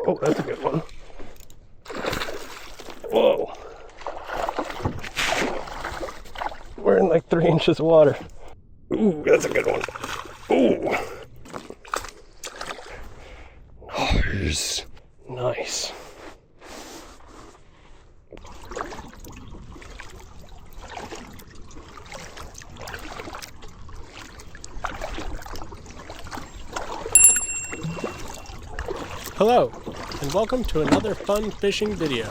Oh, that's a good one. Whoa. We're in like 3 inches of water. Ooh, that's a good one. Ooh. Nice. Nice. Hello, and welcome to another fun fishing video.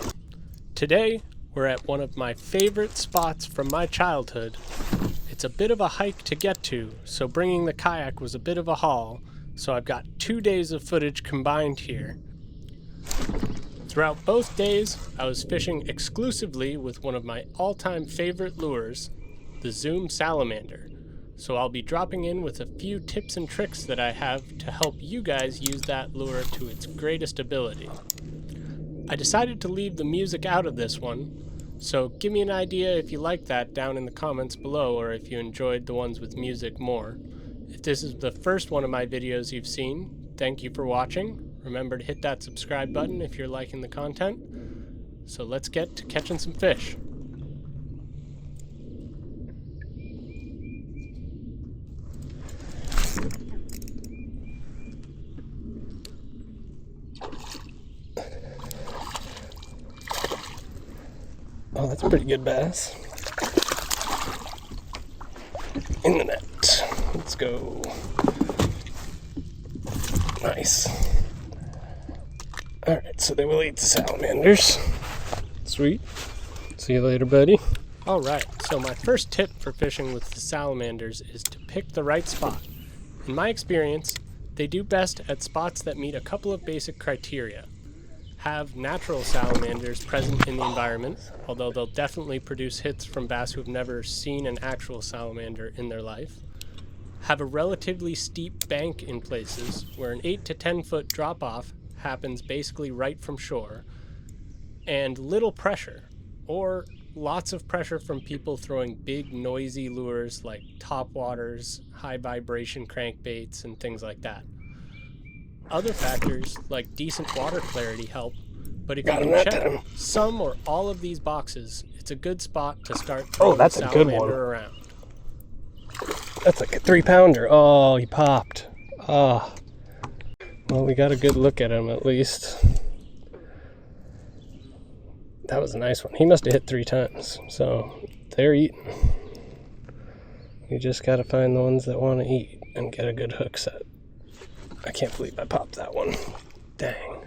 Today, we're at one of my favorite spots from my childhood. It's a bit of a hike to get to, so bringing the kayak was a bit of a haul, so I've got 2 days of footage combined here. Throughout both days, I was fishing exclusively with one of my all-time favorite lures, the Zoom Salamander. So I'll be dropping in with a few tips and tricks that I have to help you guys use that lure to its greatest ability. I decided to leave the music out of this one, so give me an idea if you like that down in the comments below, or if you enjoyed the ones with music more. If this is the first one of my videos you've seen, thank you for watching. Remember to hit that subscribe button if you're liking the content. So let's get to catching some fish. Oh, that's a pretty good bass. In the net. Let's go. Nice. Alright, so they will eat the salamanders. Sweet. See you later, buddy. Alright, so my first tip for fishing with the salamanders is to pick the right spot. In my experience, they do best at spots that meet a couple of basic criteria. Have natural salamanders present in the environment, although they'll definitely produce hits from bass who have never seen an actual salamander in their life. Have a relatively steep bank in places where an 8 to 10 foot drop off happens basically right from shore, and little pressure, or lots of pressure from people throwing big noisy lures like topwaters, high vibration crankbaits, and things like that. Other factors, like decent water clarity, help, but if you can check some or all of these boxes, it's a good spot to start throwing the salamander around. That's like a 3-pounder. Oh, he popped. Oh. Well, we got a good look at him at least. That was a nice one. He must have hit 3 times, so they're eating. You just got to find the ones that want to eat and get a good hook set. I can't believe I popped that one. Dang.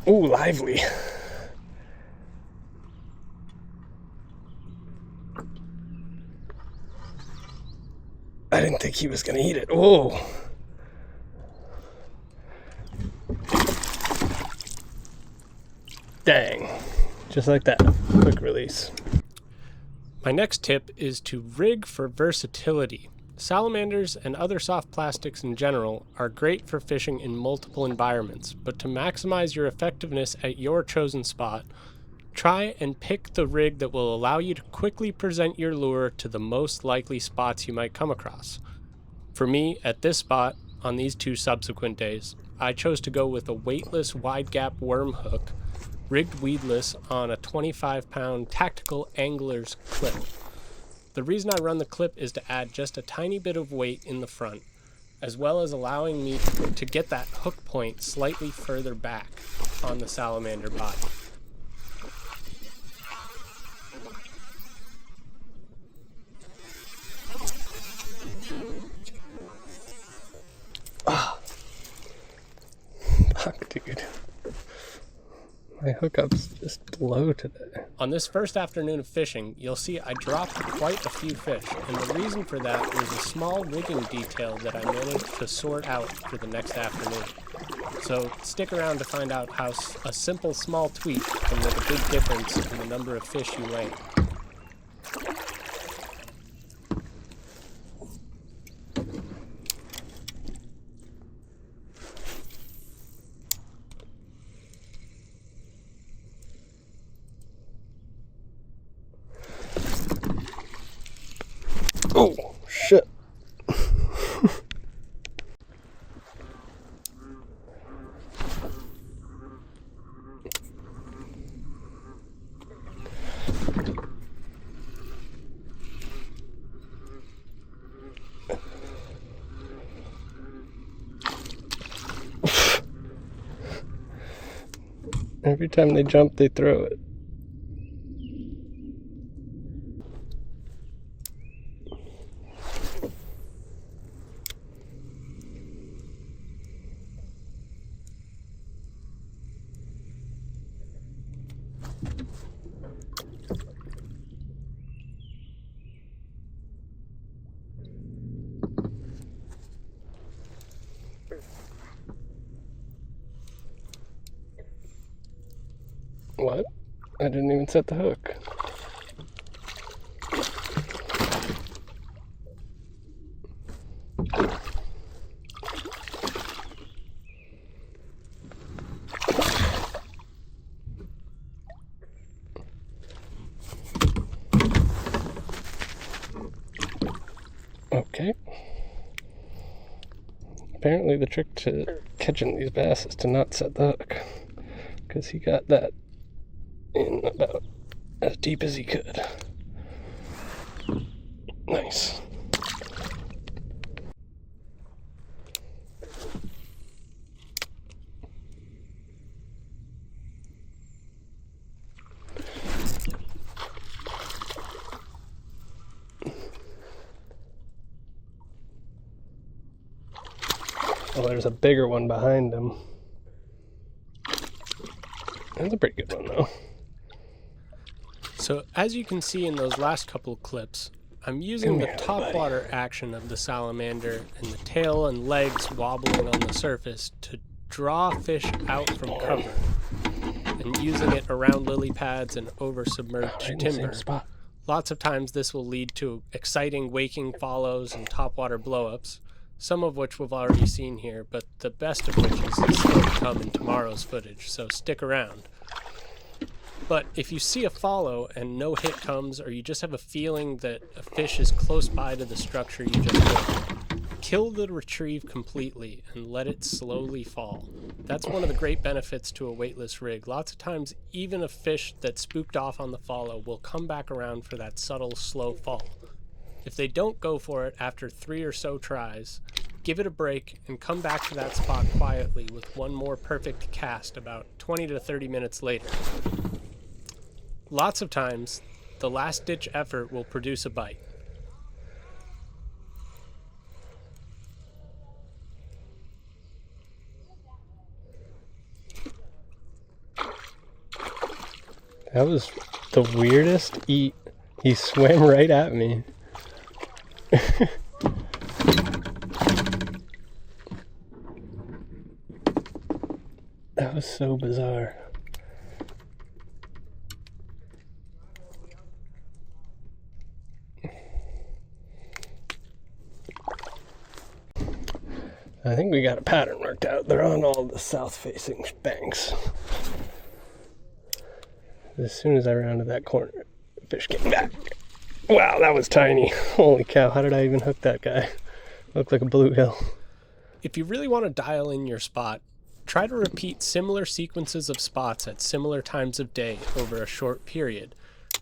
Ooh, lively. I didn't think he was gonna eat it. Whoa. Dang. Just like that. Quick release. My next tip is to rig for versatility. Salamanders and other soft plastics in general are great for fishing in multiple environments, but to maximize your effectiveness at your chosen spot, try and pick the rig that will allow you to quickly present your lure to the most likely spots you might come across. For me, at this spot, on these 2 subsequent days, I chose to go with a weightless wide gap worm hook rigged weedless on a 25-pound tactical angler's clip. The reason I run the clip is to add just a tiny bit of weight in the front, as well as allowing me to get that hook point slightly further back on the salamander body. Fuck, dude. My hookup's just low today. On this first afternoon of fishing, you'll see I dropped quite a few fish, and the reason for that was a small rigging detail that I managed to sort out for the next afternoon. So stick around to find out how a simple small tweak can make a big difference in the number of fish you land. Oh, shit. Every time they jump, they throw it. What? I didn't even set the hook. Okay. Apparently the trick to catching these bass is to not set the hook, because he got that in about as deep as he could. Nice. Oh, there's a bigger one behind him. That's a pretty good one, though. So as you can see in those last couple of clips, I'm using the topwater action of the salamander and the tail and legs wobbling on the surface to draw fish out from cover, and using it around lily pads and over submerged timber. Lots of times this will lead to exciting waking follows and topwater blowups, some of which we've already seen here, but the best of which is still to come in tomorrow's footage, so stick around. But if you see a follow and no hit comes, or you just have a feeling that a fish is close by to the structure you just hit, kill the retrieve completely and let it slowly fall. That's one of the great benefits to a weightless rig. Lots of times, even a fish that spooked off on the follow will come back around for that subtle, slow fall. If they don't go for it after 3 or so tries, give it a break and come back to that spot quietly with one more perfect cast about 20 to 30 minutes later. Lots of times, the last-ditch effort will produce a bite. That was the weirdest eat. He swam right at me. That was so bizarre. I think we got a pattern worked out. They're on all the south-facing banks. As soon as I rounded that corner, fish came back. Wow, that was tiny. Holy cow, how did I even hook that guy? Looked like a bluegill. If you really want to dial in your spot, Try to repeat similar sequences of spots at similar times of day over a short period.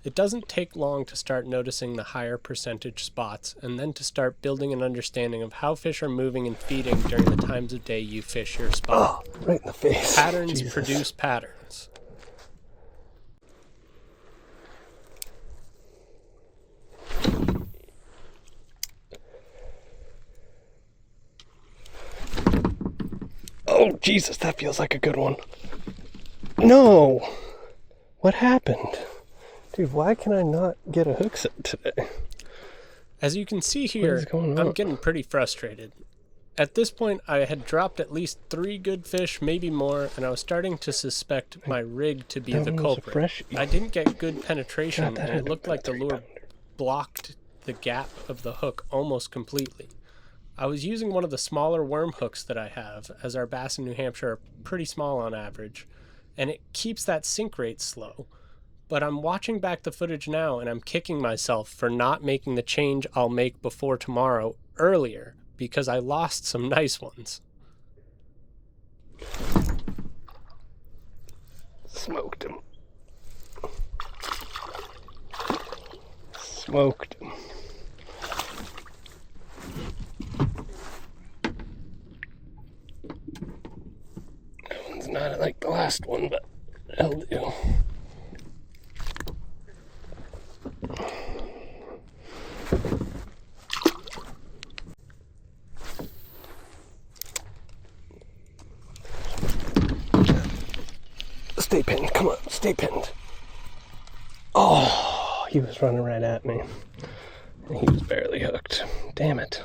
It doesn't take long to start noticing the higher percentage spots, and then to start building an understanding of how fish are moving and feeding during the times of day you fish your spot. Oh, right in the face. Patterns Jesus. produce patterns. Oh, Jesus, that feels like a good one. No! What happened? Dude, why can I not get a hook set today? As you can see here, I'm getting pretty frustrated. At this point, I had dropped at least 3 good fish, maybe more, and I was starting to suspect my rig to be the culprit. I didn't get good penetration, and it looked like the lure blocked the gap of the hook almost completely. I was using one of the smaller worm hooks that I have, as our bass in New Hampshire are pretty small on average, and it keeps that sink rate slow. But I'm watching back the footage now, and I'm kicking myself for not making the change I'll make before tomorrow earlier, because I lost some nice ones. Smoked him. Smoked him. That one's not like the last one, but that'll do. Stay pinned, come on, stay pinned. Oh, he was running right at me. And he was barely hooked. Damn it.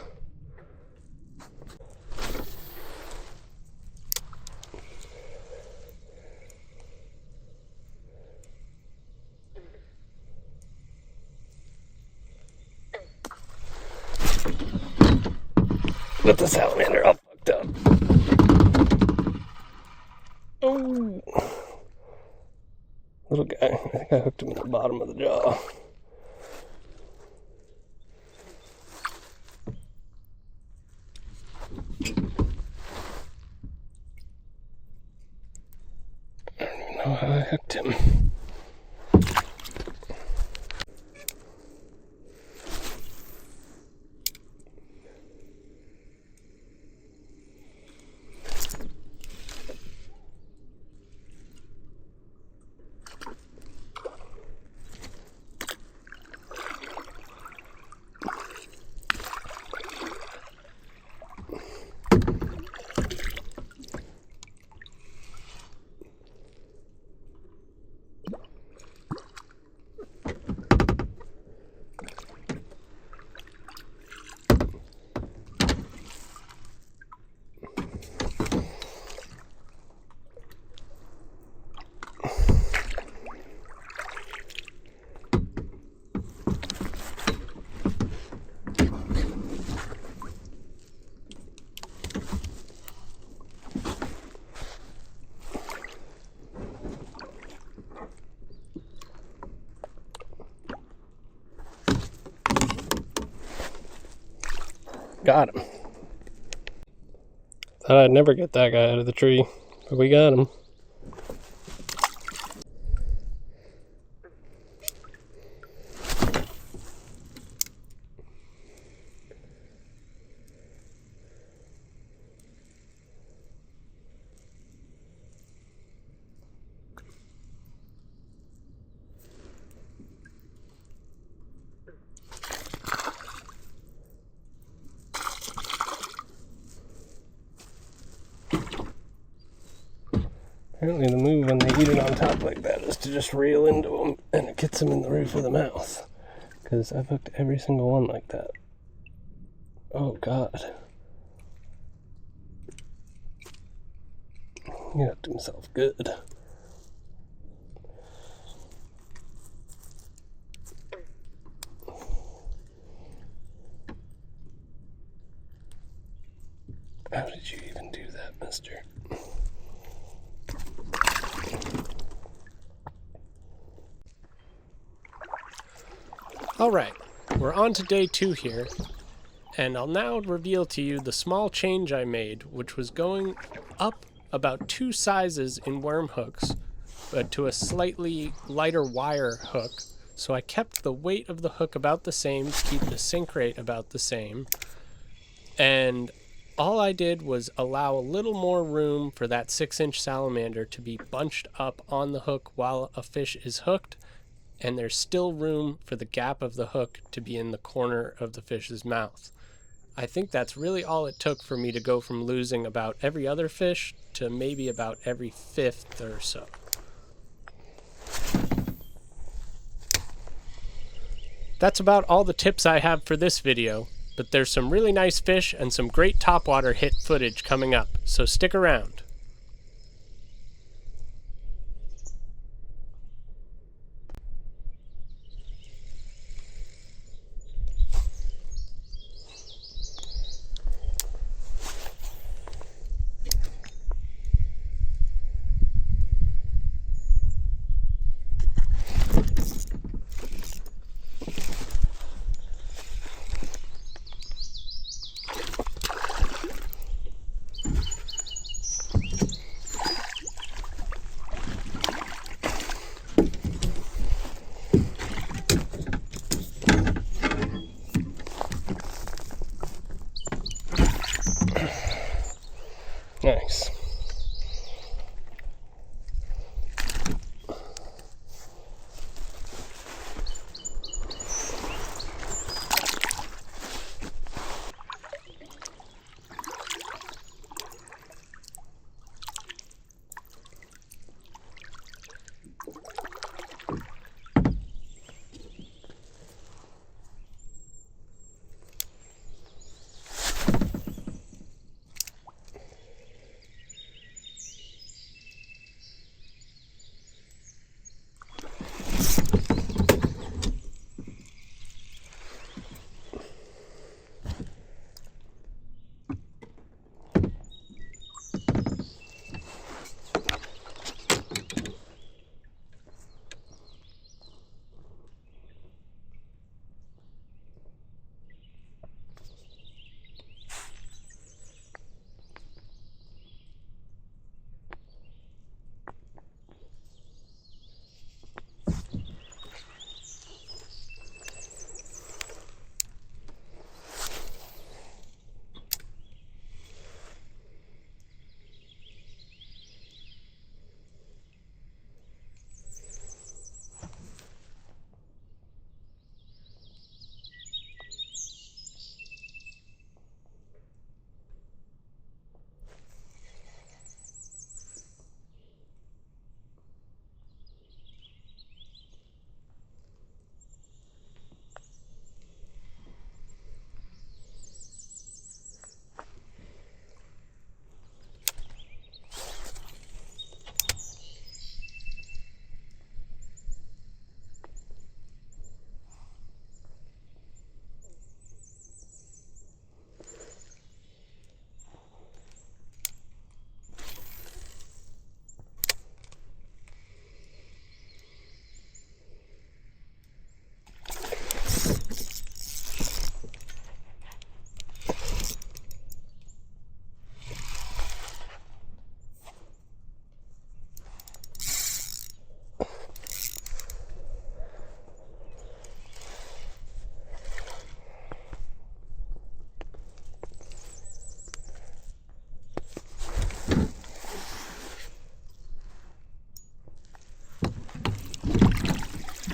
With the salamander all fucked up. Oh. Little guy. I think I hooked him in the bottom of the jaw. I don't even know how I hooked him. Got him. Thought I'd never get that guy out of the tree, but we got him. Apparently the move when they eat it on top like that is to just reel into them, and it gets them in the roof of the mouth. Because I've hooked every single one like that. Oh God. He hooked himself good. How did you even do that, mister? Alright, we're on to day 2 here, and I'll now reveal to you the small change I made, which was going up about 2 sizes in worm hooks, but to a slightly lighter wire hook. So I kept the weight of the hook about the same to keep the sink rate about the same. And all I did was allow a little more room for that 6-inch salamander to be bunched up on the hook while a fish is hooked. And there's still room for the gap of the hook to be in the corner of the fish's mouth. I think that's really all it took for me to go from losing about every other fish to maybe about every 5th or so. That's about all the tips I have for this video, but there's some really nice fish and some great topwater hit footage coming up, so stick around. Nice.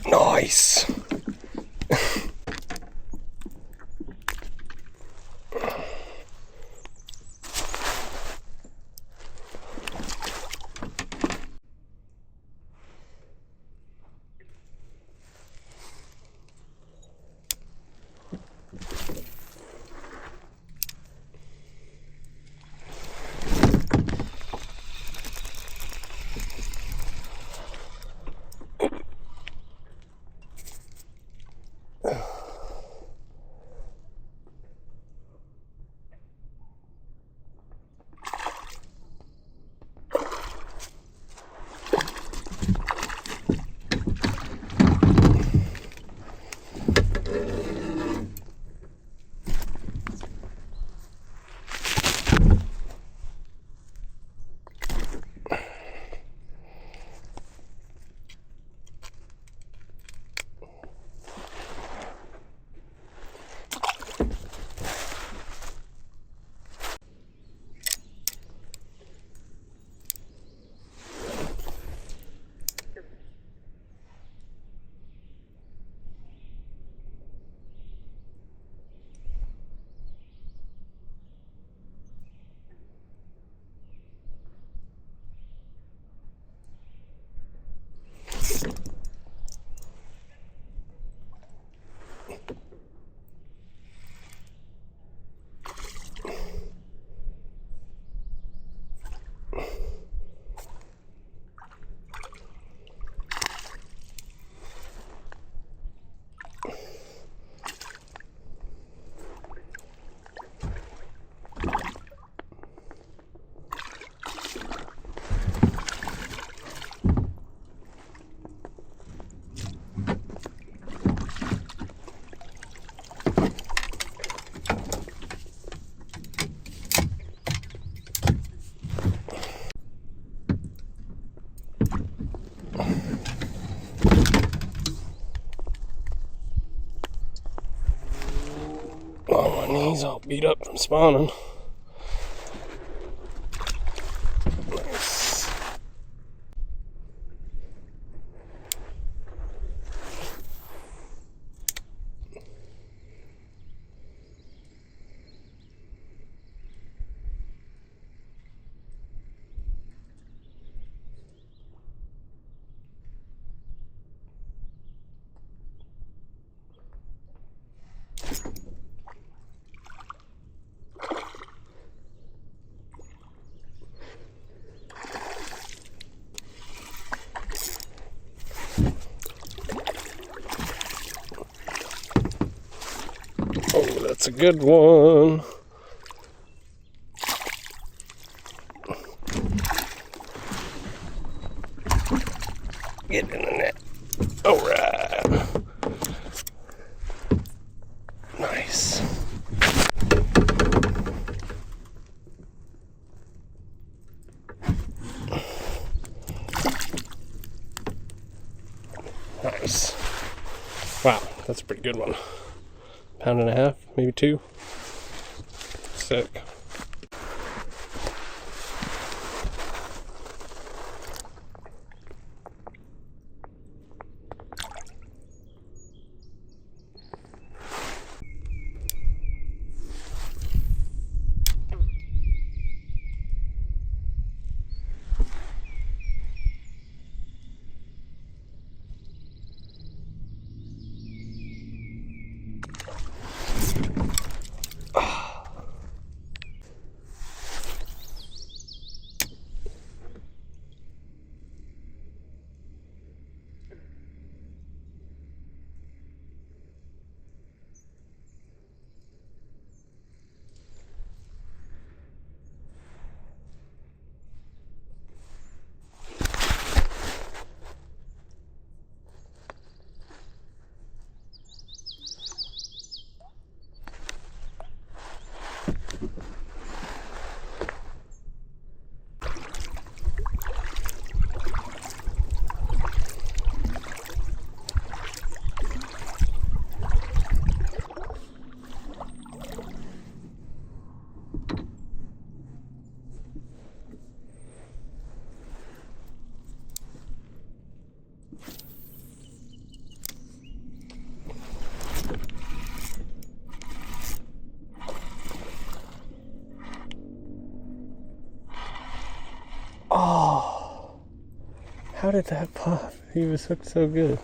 Nice. He's all beat up from spawning. Nice. Oh, that's a good one. Get in the net. All right. Nice. Nice. Wow, that's a pretty good one. Pound and a half, maybe 2. Sick. Oh, how did that pop? He was hooked so good.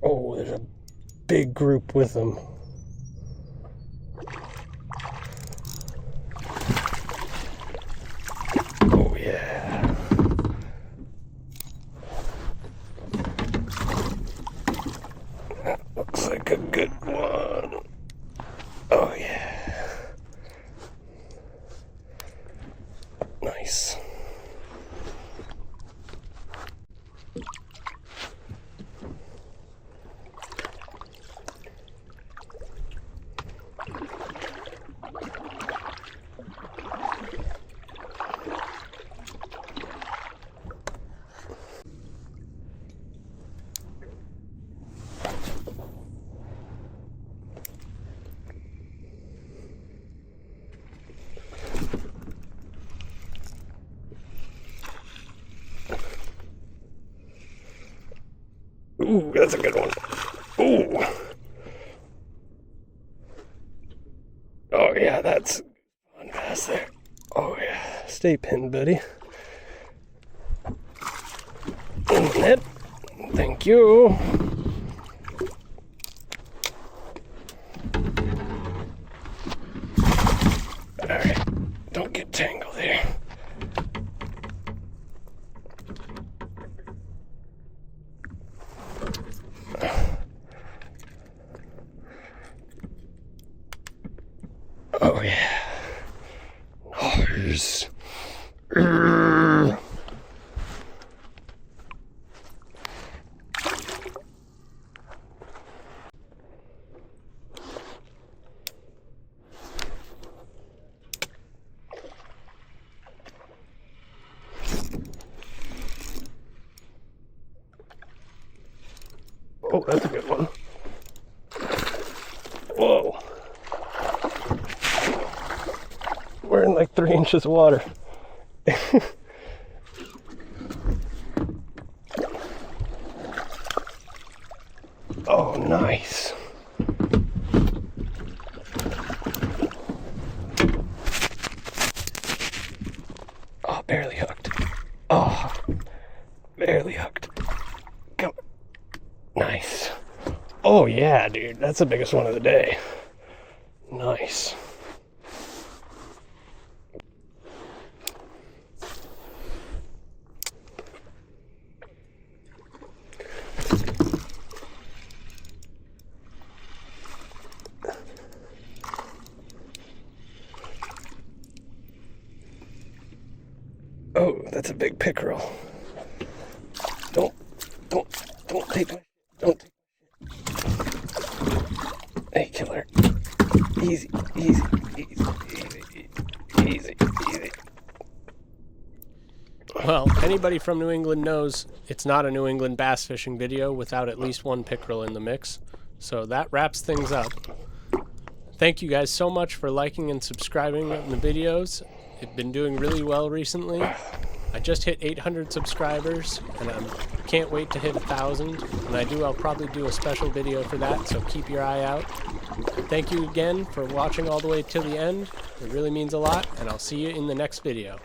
Oh, there's a big group with them. Oh, yeah. That looks like a good one. Oh, yeah. Nice. Ooh, that's a good one. Ooh. yeah, that's on past there. Oh yeah, stay pinned, buddy. In the net. Thank you. Alright, don't get tangled here. Oh yeah. Nice. Oh, that's a good one. Whoa. We're in like 3 inches of water. Oh, nice. Oh, barely hooked. Oh, barely hooked. Come on. Nice. Oh, yeah, dude. That's the biggest one of the day. Nice. Oh, that's a big pickerel. Don't take my, don't take my. Hey, killer. Easy. Well, anybody from New England knows it's not a New England bass fishing video without at least one pickerel in the mix. So that wraps things up. Thank you guys so much for liking and subscribing on the videos. It's been doing really well recently. I just hit 800 subscribers, and I can't wait to hit 1,000. When I do, I'll probably do a special video for that, so keep your eye out. Thank you again for watching all the way till the end. It really means a lot, and I'll see you in the next video.